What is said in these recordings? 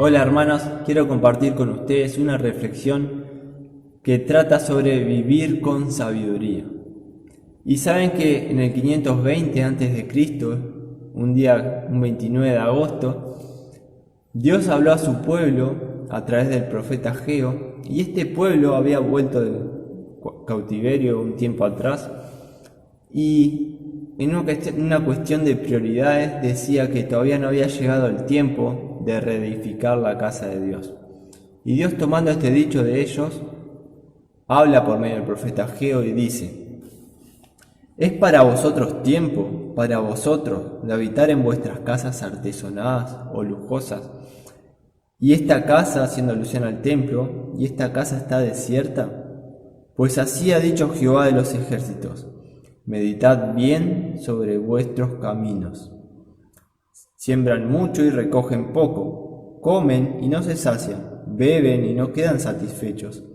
Hola hermanos, quiero compartir con ustedes una reflexión que trata sobre vivir con sabiduría. Y saben que en el 520 a.C., un 29 de agosto, Dios habló a su pueblo a través del profeta Ageo, y este pueblo había vuelto del cautiverio un tiempo atrás, y en una cuestión de prioridades decía que todavía no había llegado el tiempo de reedificar la casa de Dios. Y Dios, tomando este dicho de ellos, habla por medio del profeta Ageo y dice: ¿es para vosotros tiempo, para vosotros, de habitar en vuestras casas artesonadas o lujosas? Y esta casa, haciendo alusión al templo, y esta casa está desierta. Pues así ha dicho Jehová de los ejércitos: meditad bien sobre vuestros caminos. Siembran mucho y recogen poco, comen y no se sacian, beben y no quedan satisfechos,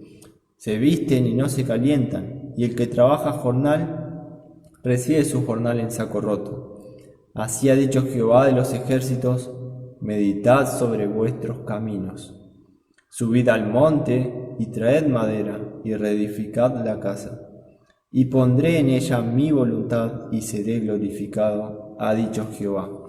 se visten y no se calientan, y el que trabaja jornal recibe su jornal en saco roto. Así ha dicho Jehová de los ejércitos: meditad sobre vuestros caminos. Subid al monte y traed madera y reedificad la casa. Y pondré en ella mi voluntad y seré glorificado, ha dicho Jehová.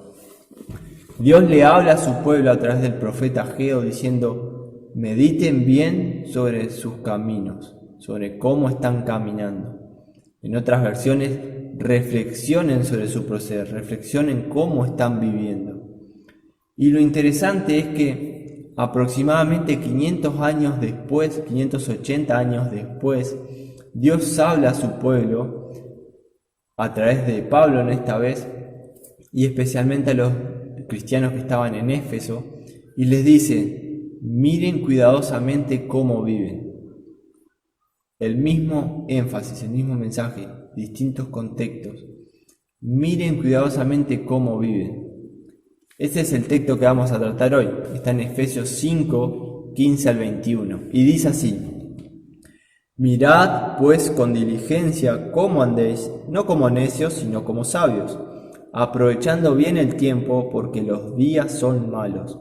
Dios le habla a su pueblo a través del profeta Ageo diciendo: mediten bien sobre sus caminos, sobre cómo están caminando. En otras versiones, reflexionen sobre su proceder, reflexionen cómo están viviendo. Y lo interesante es que aproximadamente 500 años después, 580 años después, Dios habla a su pueblo a través de Pablo en esta vez, y especialmente a los cristianos que estaban en Éfeso, y les dice: miren cuidadosamente cómo viven. El mismo énfasis, el mismo mensaje, distintos contextos. Miren cuidadosamente cómo viven. Este es el texto que vamos a tratar hoy. Está en Efesios 5, 15 al 21. Y dice así: mirad pues con diligencia cómo andéis, no como necios, sino como sabios, aprovechando bien el tiempo, porque los días son malos.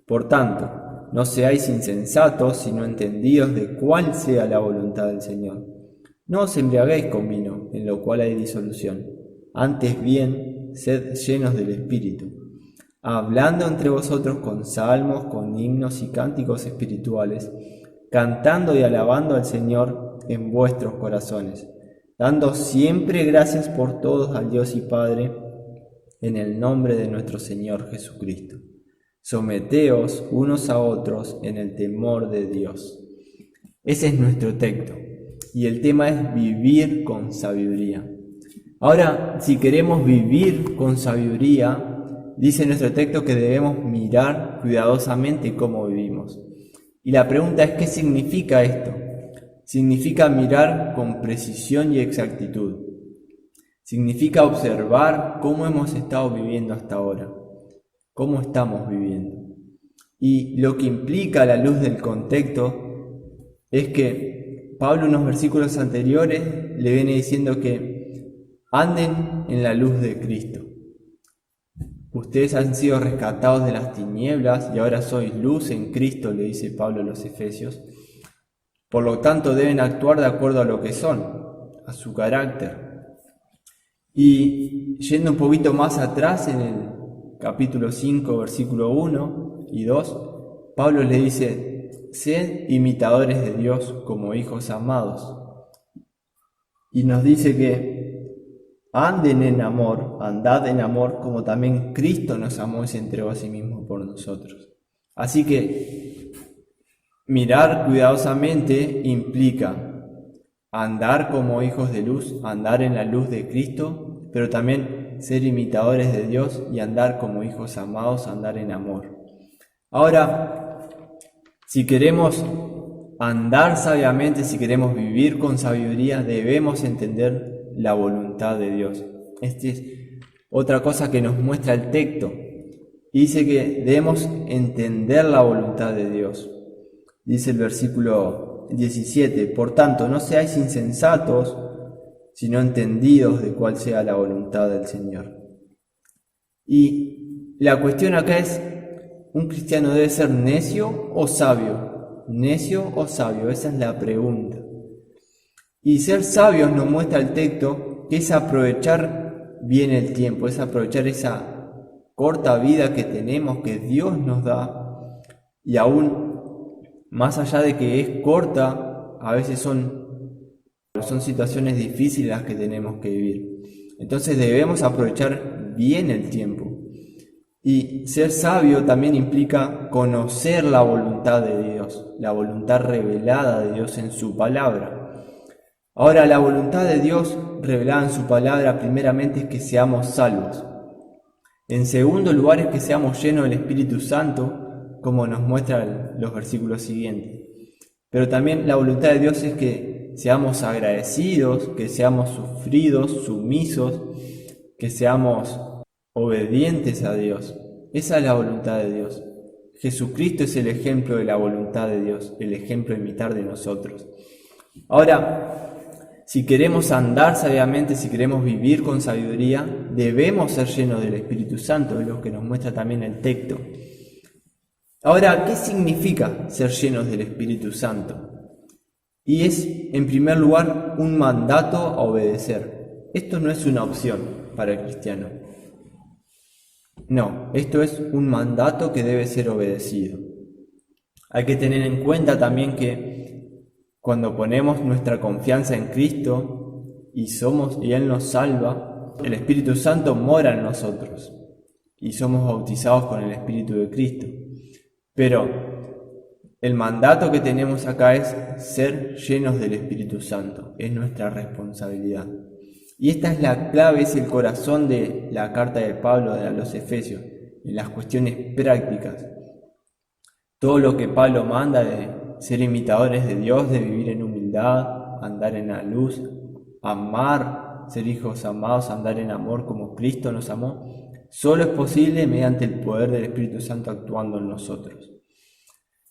Por tanto, no seáis insensatos, sino entendidos de cuál sea la voluntad del Señor. No os embriaguéis con vino, en lo cual hay disolución. Antes bien, sed llenos del Espíritu, hablando entre vosotros con salmos, con himnos y cánticos espirituales, cantando y alabando al Señor en vuestros corazones, dando siempre gracias por todos al Dios y Padre, en el nombre de nuestro Señor Jesucristo. Someteos unos a otros en el temor de Dios. Ese es nuestro texto, y el tema es vivir con sabiduría. Ahora, si queremos vivir con sabiduría, dice nuestro texto que debemos mirar cuidadosamente cómo vivimos. Y la pregunta es: ¿qué significa esto? Significa mirar con precisión y exactitud. Significa observar cómo hemos estado viviendo hasta ahora, cómo estamos viviendo. Y lo que implica a la luz del contexto es que Pablo en unos versículos anteriores le viene diciendo que anden en la luz de Cristo. Ustedes han sido rescatados de las tinieblas y ahora sois luz en Cristo, le dice Pablo a los Efesios. Por lo tanto, deben actuar de acuerdo a lo que son, a su carácter. Y yendo un poquito más atrás, en el capítulo 5, versículo 1 y 2, Pablo le dice: sed imitadores de Dios como hijos amados. Y nos dice que anden en amor, andad en amor, como también Cristo nos amó y se entregó a sí mismo por nosotros. Así que mirar cuidadosamente implica andar como hijos de luz, andar en la luz de Cristo, pero también ser imitadores de Dios y andar como hijos amados, andar en amor. Ahora, si queremos andar sabiamente, si queremos vivir con sabiduría, debemos entender la voluntad de Dios. Esta es otra cosa que nos muestra el texto. Y dice que debemos entender la voluntad de Dios. Dice el versículo 17: por tanto, no seáis insensatos, sino entendidos de cuál sea la voluntad del Señor. Y la cuestión acá es: ¿Un cristiano debe ser necio o sabio? ¿Necio o sabio? Esa es la pregunta. Y ser sabios nos muestra el texto que es aprovechar bien el tiempo, es aprovechar esa corta vida que tenemos, que Dios nos da, y aún más allá de que es corta, a veces son situaciones difíciles las que tenemos que vivir. Entonces debemos aprovechar bien el tiempo. Y ser sabio también implica conocer la voluntad de Dios, la voluntad revelada de Dios en su palabra. Ahora, la voluntad de Dios revelada en su palabra primeramente es que seamos salvos. En segundo lugar es que seamos llenos del Espíritu Santo, como nos muestran los versículos siguientes. Pero también la voluntad de Dios es que seamos agradecidos, que seamos sufridos, sumisos, que seamos obedientes a Dios. Esa es la voluntad de Dios. Jesucristo es el ejemplo de la voluntad de Dios, el ejemplo a imitar de nosotros. Ahora, si queremos andar sabiamente, si queremos vivir con sabiduría, debemos ser llenos del Espíritu Santo, es lo que nos muestra también el texto. Ahora, ¿qué significa ser llenos del Espíritu Santo? Y es, en primer lugar, un mandato a obedecer. Esto no es una opción para el cristiano. No, esto es un mandato que debe ser obedecido. Hay que tener en cuenta también que cuando ponemos nuestra confianza en Cristo y Él nos salva, el Espíritu Santo mora en nosotros y somos bautizados con el Espíritu de Cristo. Pero el mandato que tenemos acá es ser llenos del Espíritu Santo, es nuestra responsabilidad. Y esta es la clave, es el corazón de la carta de Pablo a los Efesios, en las cuestiones prácticas. Todo lo que Pablo manda de ser imitadores de Dios, de vivir en humildad, andar en la luz, amar, ser hijos amados, andar en amor como Cristo nos amó, solo es posible mediante el poder del Espíritu Santo actuando en nosotros.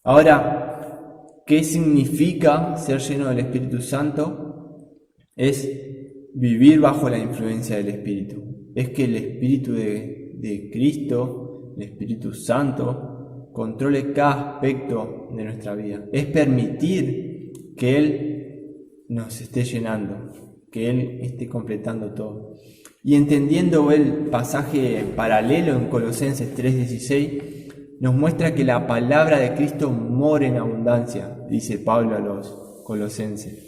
Ahora, ¿qué significa ser lleno del Espíritu Santo? Es vivir bajo la influencia del Espíritu. Es que el Espíritu de Cristo, el Espíritu Santo, controle cada aspecto de nuestra vida. Es permitir que Él nos esté llenando, que Él esté completando todo. Y entendiendo el pasaje paralelo en Colosenses 3:16, nos muestra que la palabra de Cristo mora en abundancia, dice Pablo a los colosenses.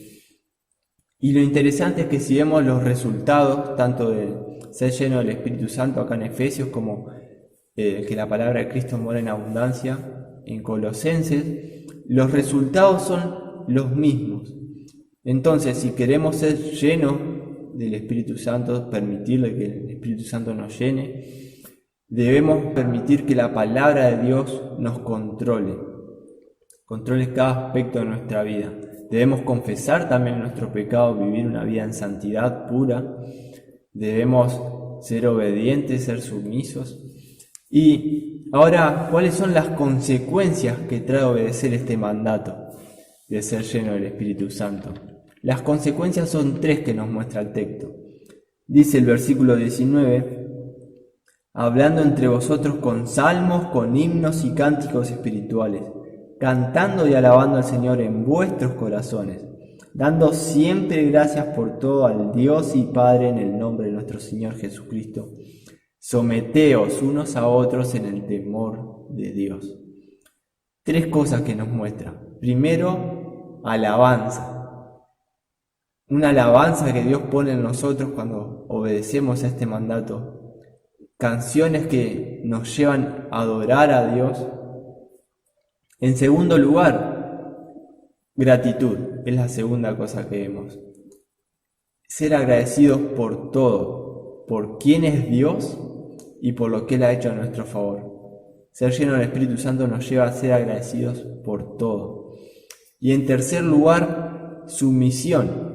Y lo interesante es que si vemos los resultados, tanto de ser lleno del Espíritu Santo acá en Efesios, como que la palabra de Cristo mora en abundancia en Colosenses, los resultados son los mismos. Entonces, si queremos ser llenos del Espíritu Santo, permitirle que el Espíritu Santo nos llene, debemos permitir que la palabra de Dios nos controle cada aspecto de nuestra vida. Debemos confesar también nuestro pecado, vivir una vida en santidad pura. Debemos ser obedientes, ser sumisos. Y ahora, ¿cuáles son las consecuencias que trae obedecer este mandato de ser lleno del Espíritu Santo? Las consecuencias son 3 que nos muestra el texto. Dice el versículo 19, hablando entre vosotros con salmos, con himnos y cánticos espirituales, cantando y alabando al Señor en vuestros corazones, dando siempre gracias por todo al Dios y Padre en el nombre de nuestro Señor Jesucristo. Someteos unos a otros en el temor de Dios. 3 cosas que nos muestra. Primero, alabanza. Una alabanza que Dios pone en nosotros cuando obedecemos a este mandato. Canciones que nos llevan a adorar a Dios. En segundo lugar, gratitud. Es la segunda cosa que vemos. Ser agradecidos por todo, por quién es Dios y por lo que Él ha hecho a nuestro favor. Ser lleno del Espíritu Santo nos lleva a ser agradecidos por todo. Y en tercer lugar, sumisión.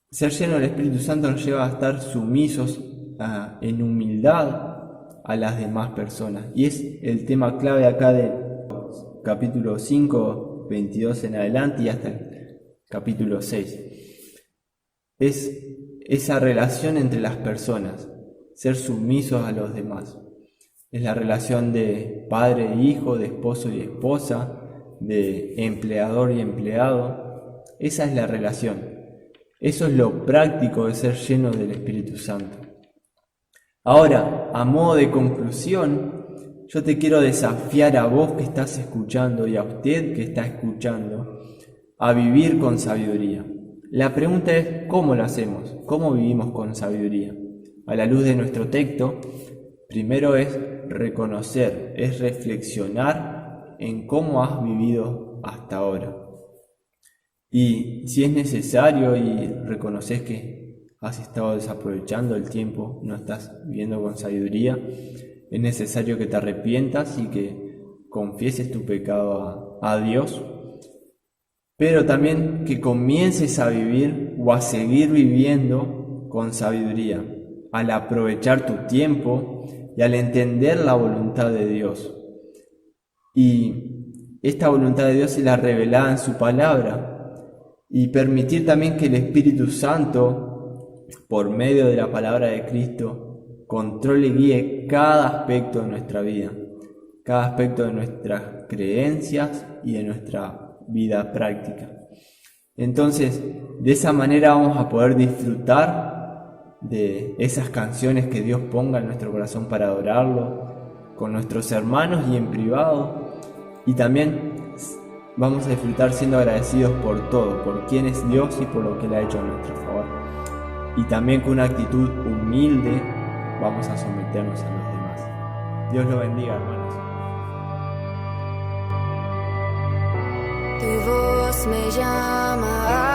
Ser lleno del Espíritu Santo nos lleva a estar sumisos en humildad a las demás personas. Y es el tema clave acá de capítulo 5, 22 en adelante y hasta el capítulo 6. Es esa relación entre las personas, ser sumisos a los demás. Es la relación de padre e hijo, de esposo y esposa, de empleador y empleado. Esa es la relación. Eso es lo práctico de ser lleno del Espíritu Santo. Ahora, a modo de conclusión, yo te quiero desafiar a vos que estás escuchando y a usted que está escuchando a vivir con sabiduría. La pregunta es, ¿cómo lo hacemos? ¿Cómo vivimos con sabiduría? A la luz de nuestro texto, primero es reconocer, es reflexionar en cómo has vivido hasta ahora. Y si es necesario y reconoces que has estado desaprovechando el tiempo, no estás viviendo con sabiduría, es necesario que te arrepientas y que confieses tu pecado a Dios, pero también que comiences a vivir o a seguir viviendo con sabiduría, al aprovechar tu tiempo y al entender la voluntad de Dios. Y esta voluntad de Dios es la revelada en su palabra, y permitir también que el Espíritu Santo, por medio de la palabra de Cristo, controle y guíe cada aspecto de nuestra vida, cada aspecto de nuestras creencias y de nuestra vida práctica. Entonces, de esa manera vamos a poder disfrutar de esas canciones que Dios ponga en nuestro corazón para adorarlo, con nuestros hermanos y en privado, y también vamos a disfrutar siendo agradecidos por todo, por quién es Dios y por lo que Él ha hecho a nuestro favor. Y también con una actitud humilde vamos a someternos a los demás. Dios lo bendiga, hermanos. Tu voz me llama